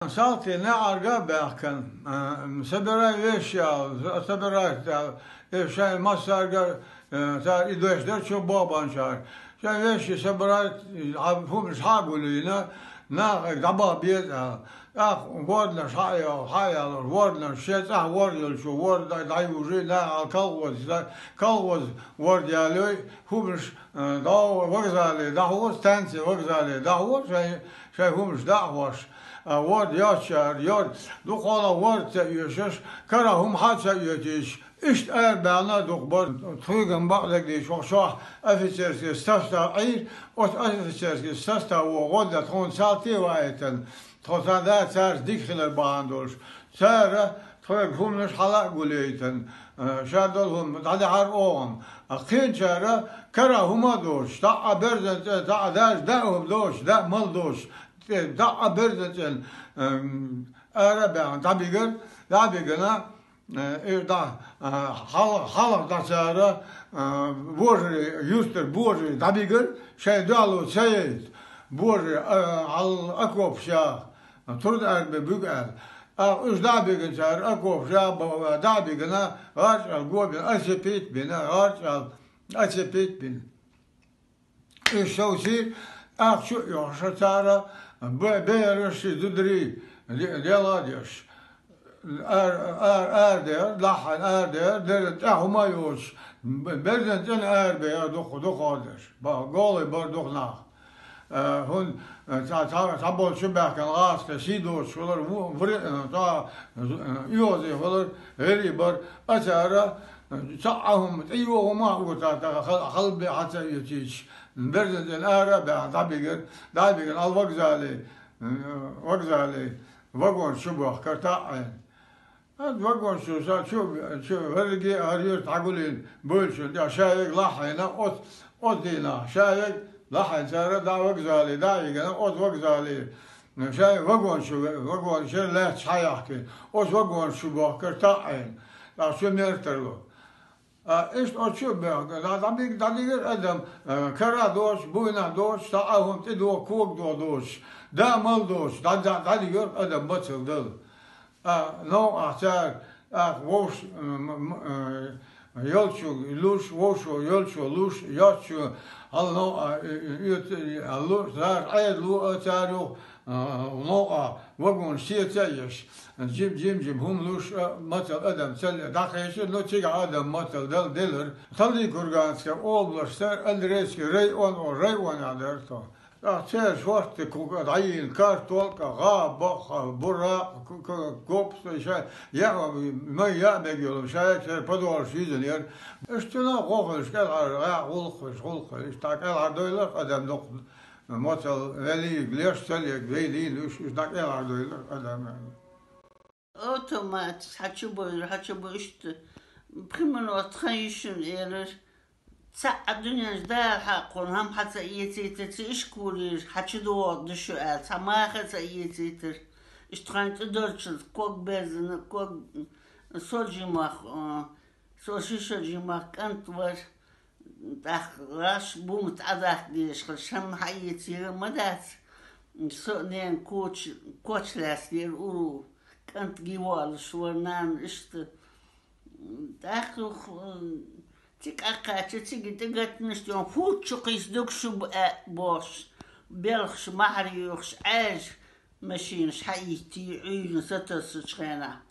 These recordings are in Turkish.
Salti ne arga belken, seberay veşya, seberay şey masarga, tar idveşler çok baban çağır. Şey veşya seberay, hum şagulina, na gaba bir, wordler hayal, wordler şet, wordler şu word dayuji, na kalvoz word yaloy, hum da vagzali, da hus tensi vagzali, da hus şey hum da var. Word yaşar, yor, duhala word yaşar, karahum haça yetiş, işte bana dokbar, tüygen baklık diye çok şah, officerski stafta ayır, o officerski stafta o godda ton salti vayeten, tosada sar dikhiler bağandolş, sar tüyg humnes halak guleyten, şadolhum, hadi har oğum, kınçara karahuma doş, da aberden, da adaj, da doş, da mal doş, da aberden Arabian tabigen da halk da çare borje juster borje tabigen şey dalu şey borje al akopşa turd erbe bügel üç tabigen çare akopşa tabigen harç al gobin açepit bin harç al açepit bin şovsi akşu yaşa çare Beyrişi düdri diyaladiyos der lahan der der humayos berden be dokader ba goli bar dokna hun sabol şubakan gasta sido şolar ta yozi holar heri bar açara sa'ahum ayyuhuma uta qalbi hatta yetiş berden arabe tabigen al vokzali vagon şubah karta'en vagon şu vergi arıyor tagulin bölşün ya şayek lahayna ot dina şayek lahay çare da vokzali da yigana ot vokzali şayek vagon şu la çayakki ot vagon şubah karta'en la şu merterlo İşte o şu da adam kara doş, buyna doş, sağım te do kok doş, da mal doş, da diyor adam batıldı. No açar, voş yolçu, luş, voşu, yolçu, luş, yolçu, al no luş, zar aylu açar yok. No vagon şiyetayış. Jim hum luş matal adam sel dakayışı no çiga adam matal delir. Taldi kurganska oblaşlar aldreski rayon ader to. Çer şortte kuka dayın kartolka ga bura kop şey ya ya begiyorum şayet pador sizin yer. Üstüne kokuş gel ya ulkuş işte gel doylar adam dok matal veli gleştel veli luş işte gel doylar adam. Otomat haçı boyu işte primano atayışın erir saat dünyada hakun ham hatta iyetir iş kurir haçı doğ düşü el tamah hatta iyetir işte kanıtı dörtçüz kok bezini kok solcimak solcimak kant var raş bu mutadak diye şam hayetir madat sonen koçlaslar uru kant gival şuarnan işte tik akaçı tik gatmış diyor fuçuk izduk şu boş belx mahriyux aj ماشين حيتي عين ستس شخنا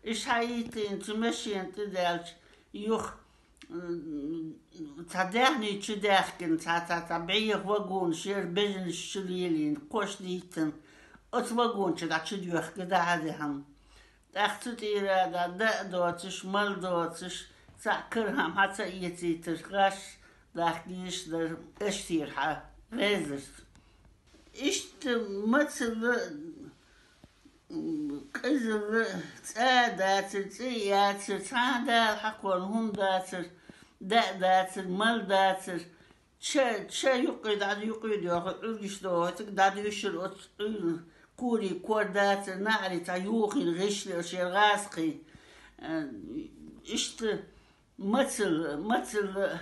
إيش حيتي أنت ماشي أنت دالش يخ تدعني تداخن تبعيه وقون شير بين الشليلين قوش ديتن أتوقون تدع تدوخ كده عادهم تأخذ إرادة دا دوتش مال دوتش تأكرهم حتى يتي ترخاش داخليش در اشتير ها ريزر İşte mesela kızılı dağıtır, yatır, sandal haklarım dağıtır, dağıtır, mal dağıtır, çay yukarı diyor, ülgüç doğru, dağıtır, kuri, kor dağıtır, nari, tayuğin, gışlı, şergazkı, işte mesela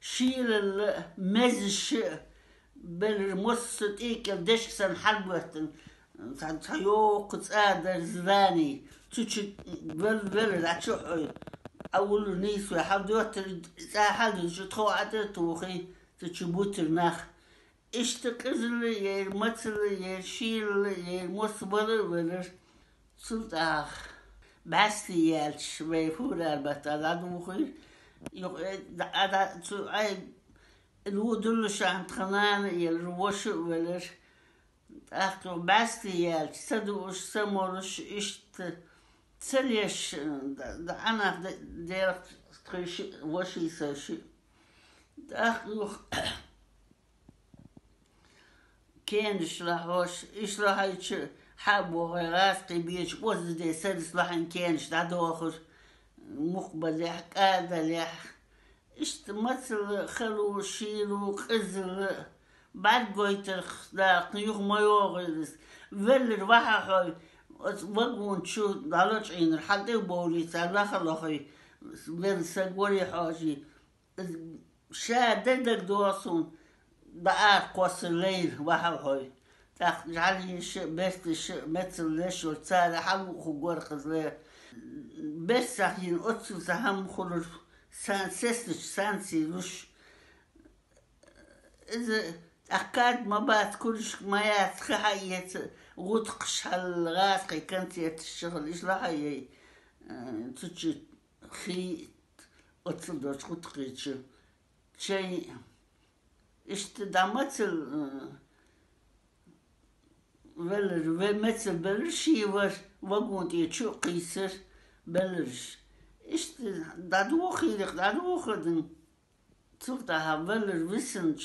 şiirli, mezişi, بالموسط إيك بدش سن حلبتن تيوق تقادر زراني تشي بل راتشو أول نيس وحب دوت ساحل جتخو عدتوخي تشبوتر نخ اشتكزل ير متل ير شيل ير مصبر ولر سلطاخ بستي يالش بيفور البته دادوخي يق دا تو أي الودل شان خنان يروش ولر أخو بستي يالش صدوش سمورش اشت تسليش أنا دير تخيش وشي ساشي أخو كان إشراح هيش حابو غيرات قبيش وزدي سادس لحن كانش دادو آخر مقبل يح قادل يح اشتمثل خلو شيلو قزل بعد قويتر خلاق يوغ ما يوغلس ولر وحا وقون شو دالوش عين حتى بولي سالا خلاقي ول ساقوري حاجي شا ددك دواسون دقاق قوس الليل وحا جعلي بس مثل ليش وتصار حلو خجور خزله بس حين أتصل سهم خلص سانسيش سانسيلوش إذا أكاد ما بعد كلش ما يتخيل غطقش هالغاقي كانت يتشغل إيش لا هي تجي خي أتصل دوش غطقيش شيء اشتدامت ولر مثل بلرشي وقوت يتشو قيسر بلرش اشت دادو خدن تلتها ولر وسن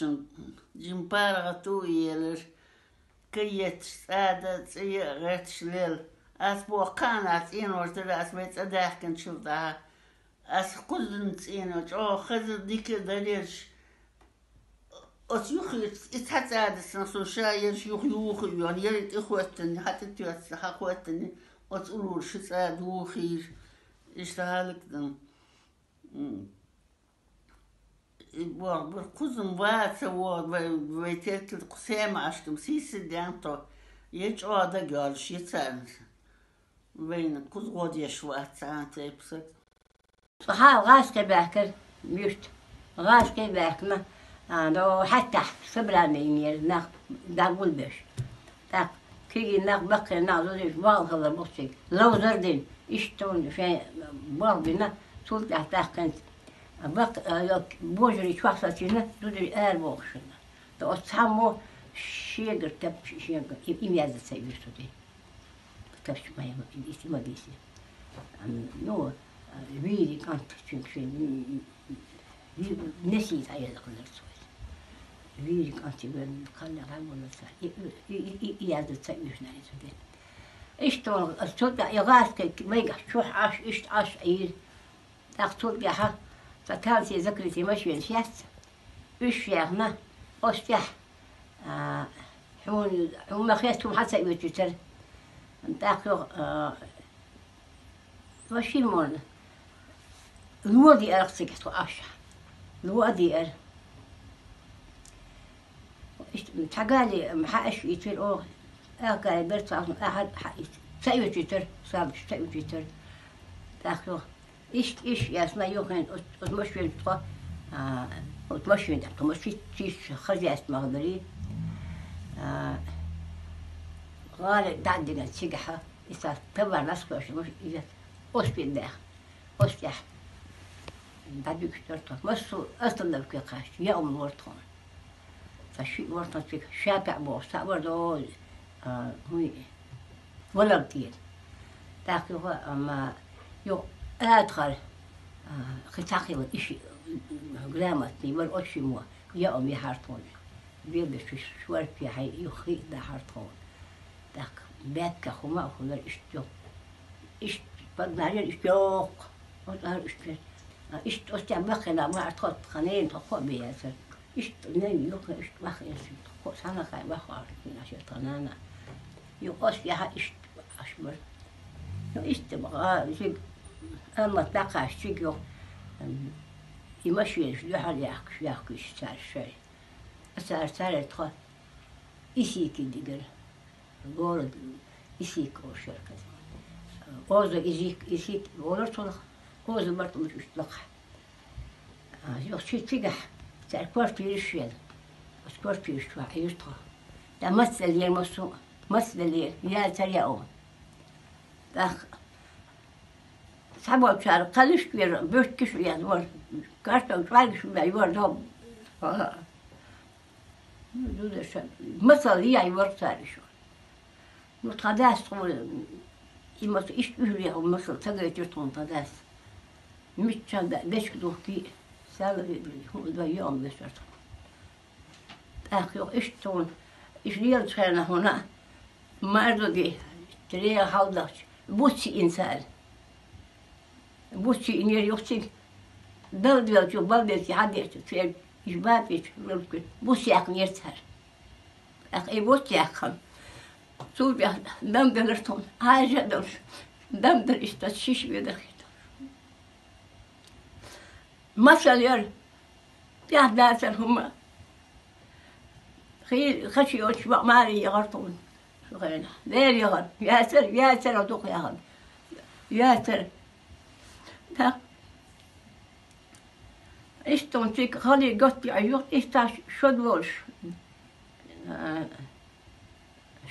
جنبارغتو يلر كيت سادة سيئ غيرت شليل أسبوع كانت إنو ارتلا أسبيت أداحكن شلتها أسقلن إنو أو خذ ديك دليرش أتيوخي إتحت عادس نصو شاير يوخي يعني يريد إخوتني حتى تيوتسح إخوتني وتقولوا شو سادوخي إشتهالك دم بركوزم وات ويتيت القسام عشتم سيس ديانتو يج عادا قالش يتسال وين كوز غود يشوات ساعات يبسط صحاب غاش كباكر ميشت غاش كباكما دو حتى سبرا ميمير ناق داقول بش تاق كي ناق بقي ناق زوجي واضح هذا بوسي لو زردين اشتون في باربنا سولت احتاق كنت بق بوجري شخصتنا زوجي ار بوخشنا تو اسمو شيغر تب شيغر يميز سيبشتو دي تبش ما يم اسمه ديسي نو ويلي كانت تشين نسيت هاي القدرة ويلي كانت بين قلنا غامونا إيادة تسويش ناري سودين إشتون السودة يغاسك ما يقح شوح عاش إشت عاش عيل تاقتول بيها فتالتي ذكرتي مشوين سياسة إيش يغنى أستيح حون ما خيستهم حتى يوتيتر انتاقو وشي مون الوادي أرقصك تو أشح الوادي تحقالي محاش يتر أو أكاي برتاح أحد سايو تيتر صابش سايو تيتر تاخذ إيش ياسنا يوكين أتمشي تقى أتمشي تمشي تيش خرجت مغبري قال تعدنا تسجحة إذا تبع ناس كوش مش إذا أسبين ده أسيح بعدك ترتاح مسو أصلا لو كقاش يوم ورطان فشي ورطان فيك شابع بوس تعبر هو ولا بتيل تاكل أما يو أدخل خطاقي وإشي غرامتني والأشي مو يوم يحرطون بيبش شوار في حي يخيط ده حرطون تاك بيتك خما خلا إشتيو إشت بدنا عليه إشتيوق وظهر إشتيو إشت أستعمقنا ما أعتقد خنين تقوى بياسر إشت نيم يوك إشت واخ ياسر تقوى سنة خاي واخ عارفين عشان طنانا يقص يها إشت أشمر إشت بقى زي أما تلاقى شيء يمشي يحل يحكي يشتغل شيء أسأل تقول إيشي كده Doğru isik o şirket. Ozu isik olur soluk. Ozu bartılmış üstlük. Yok çiğtigah. Serkvar piriş yedi. Serkvar piriş var. Yustra. Da masal yer masu. Masal yer. Ya terya o. Da sabah çağır kalış bir büyük kişi yani var. Karşıdan var kişi var da. Masal yer var sarışıyor. Mutkadas kul. İması iş ühüye o masal tagaytır tontadas. Mitçanda deşkuduki sağlı bir da yom besert. Yok iş ton. İş yer çıkarına hona. Mardo di. Teriye havdaç. Buçi insan. Buçi iner yoksa daldı yok baldı hadi şey işbat et buçi yakın yeter. Buçi yakın. Sonra damdır ton. Harcadır. Damdır işte şiş verir. Masal yer. Ya dersen huma. خشي شبع مالي يغرطون شغينا ليل يغر ياسر ودوق يغر ياسر تا اشتون تيك خالي قطي عيوط اشتاش شد ولش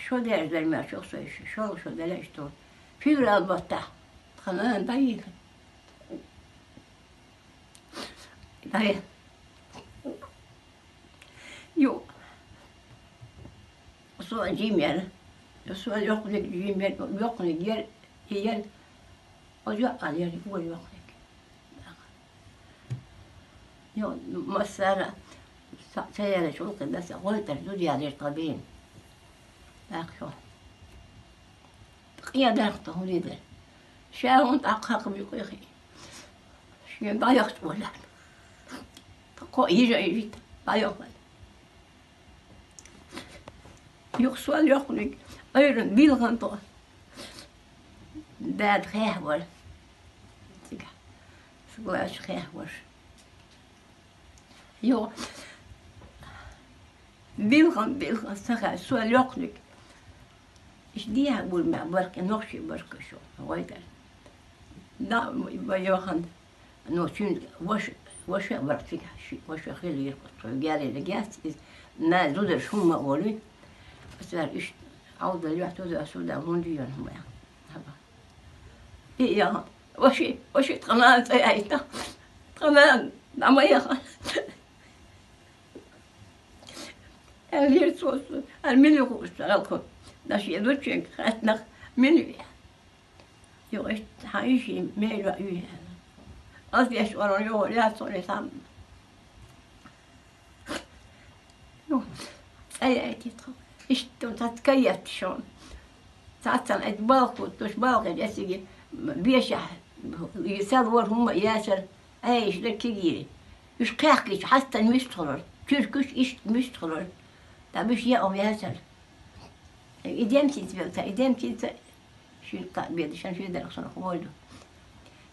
شو دير زي ما شو صيش شو دير اشتون في راد بطة خلنا نبين باين يو Så Jimmy, så jag kunde Jimmy, jag kunde ge igen, och jag aldrig går jag. Jag måste säga det så att det går inte så det är طبيعي. أخو. يا درت هو ليدر. شاون تحقق بيقولي. شيء ضايقت ولا. تقو يجي ضايقت. Yok sual yok nu. Öyrün bilgan to. Dad graag var. Tiga. Sual graag var. Jo. Bilgan saga sual yok nu. İş diye bul ma bark nog şey bark şu. Oyda. Da bayohan. No şun waş bark tiga. Waş khili yirqat. Gari gas is na zuder şuma olu. Mesela iş avda yahtu da suda hundiyon huma ya. Haba. Ya وشي تقنان سيايتا تقنان دما يخ الهير صوص المني قوشتغلكم داش يدوتشك خاتنا مني يوش حايشي ميلو ايه قصدي اشورون يو لا صوني سام سيايتي تخو اشتو تتكيت شون ساعتها اتباقوا تشباقي جسدي بيشح يسالور هم ياسر ايش لكيجي مش كاكيش حتى مشتغل تركش ايش مشتغل ده مش يا ياسر إدمتي شو بيد شان شو ده أصلا خواجه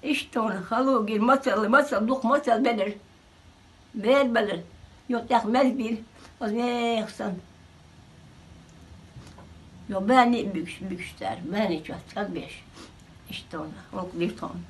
إيش تون خلوق المثل دوق مثل بدر يطلع مزبل وزني خصن يو باني بيكشتر باني شو تكبيش إيش تون وقديتون